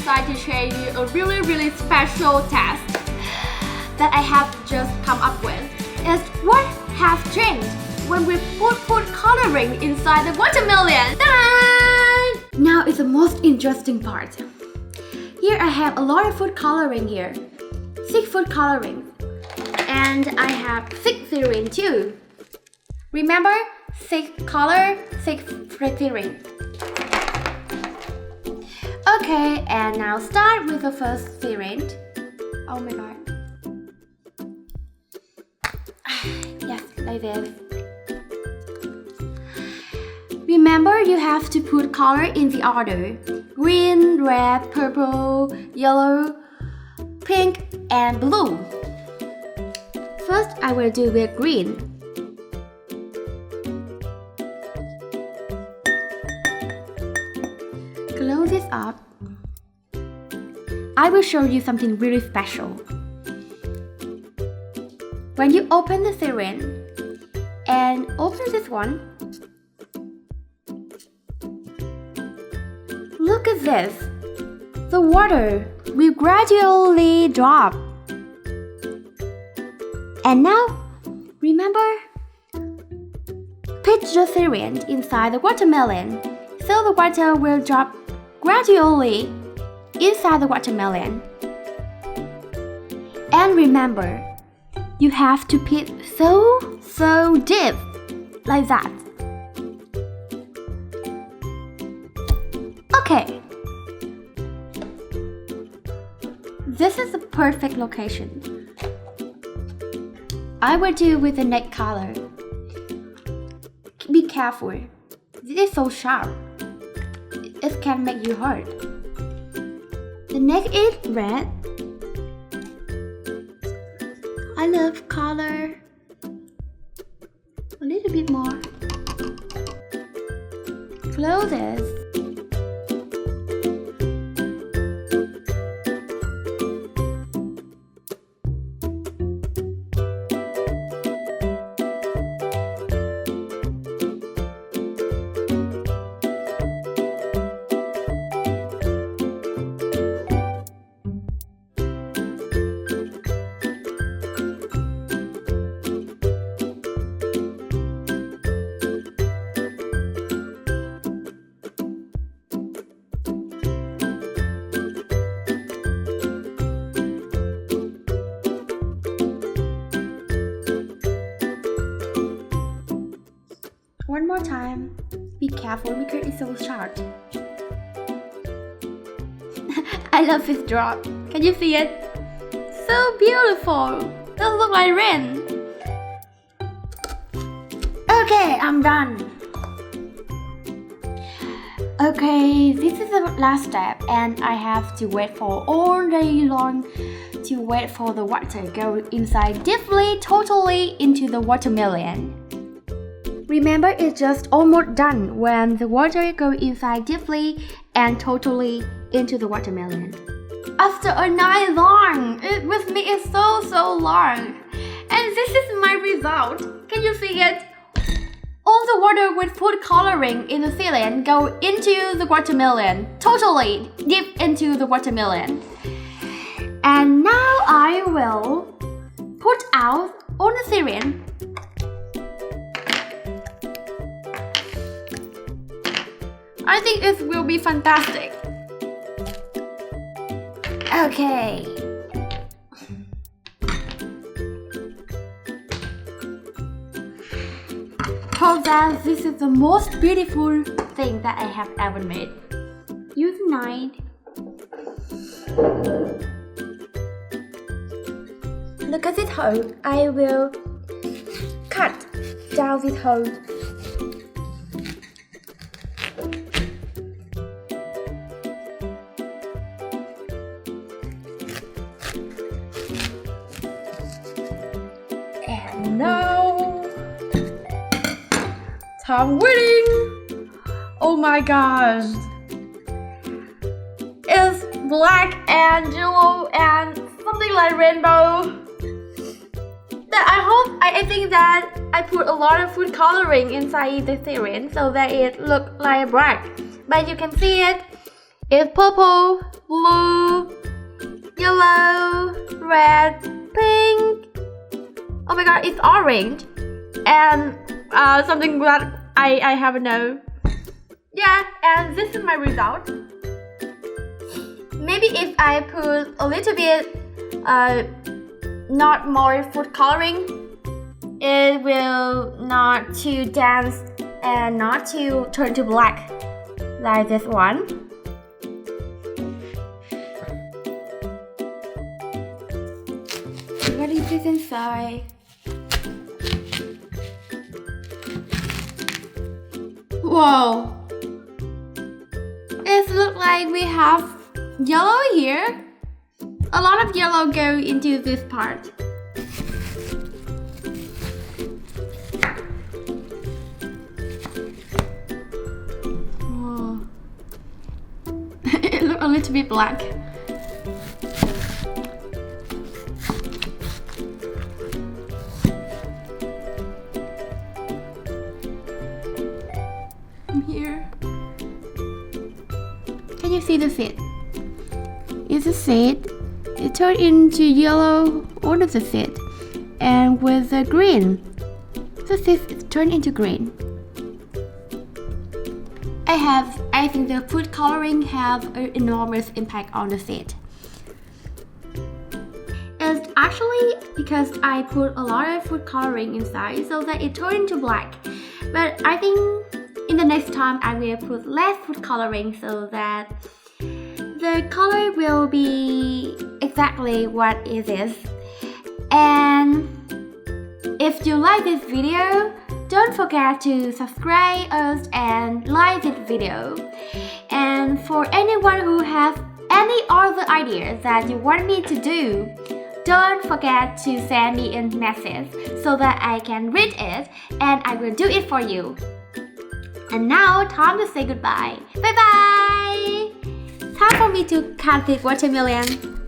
decided to share you a really special test that I have just come up with. Is what has changed when we put food coloring inside the watermelon. Ta-da! Now is the most interesting part. Here I have a lot of food coloring here. 6 food coloring. And I have 6 syringe too. Remember? 6 color, 6 syringe. Okay, and now start with the first syringe. Oh my god. Yes, like this. Remember, you have to put color in the order. Green, red, purple, yellow, pink, and blue. First, I will do with green. Close this up. I will show you something really special. When you open the syringe and open this one, look at this. The water will gradually drop. And now, remember, pitch the syringe inside the watermelon so the water will drop gradually inside the watermelon. And remember, you have to pitch so deep, like that. Okay. This is the perfect location. I will do with the next color. Be careful. This is so sharp. It can make you hurt. The next is red. I love color. A little bit more. Close this. One more time. Be careful because it's so sharp. I love this drop. Can you see it? So beautiful. Doesn't look like rain. Okay, I'm done. Okay, this is the last step and I have to wait for all day long to wait for the water go inside deeply, totally into the watermelon. Remember, it's just almost done when the water goes inside deeply and totally into the watermelon. After a night long, it with me is so long. And this is my result. Can you see it? All the water with food coloring in the ceiling go into the watermelon, totally deep into the watermelon. And now I will put out on the syringe. I think it will be fantastic. Okay. Hope that this is the most beautiful thing that I have ever made. Use a knife. Look at this hole. I will cut down this hole. And now, time waiting. Oh my gosh. It's black and yellow and something like rainbow. I think that I put a lot of food coloring inside the syringe so that it looks like black. But you can see it, It's purple, blue, yellow, red, pink. Oh my god, it's orange. And something that I haven't know. Yeah, and this is my result. Maybe if I put a little bit not more food coloring, it will not too dense and not too turn to black like this one. What is this inside? Whoa! It looks like we have yellow here. A lot of yellow go into this part. Whoa. It looks a little bit black. Here. Can you see the seed? It's a seed. It turned into yellow, one of the seed, and with the green, the seed turned into green. I think the food coloring have an enormous impact on the seed. It's actually because I put a lot of food coloring inside so that it turned into black. But I think in the next time I will put less food coloring so that the color will be exactly what it is. And if you like this video, don't forget to subscribe us and like this video. And for anyone who has any other ideas that you want me to do, don't forget to send me a message so that I can read it and I will do it for you. And now, time to say goodbye. Bye bye! Time for me to cut the watermelon.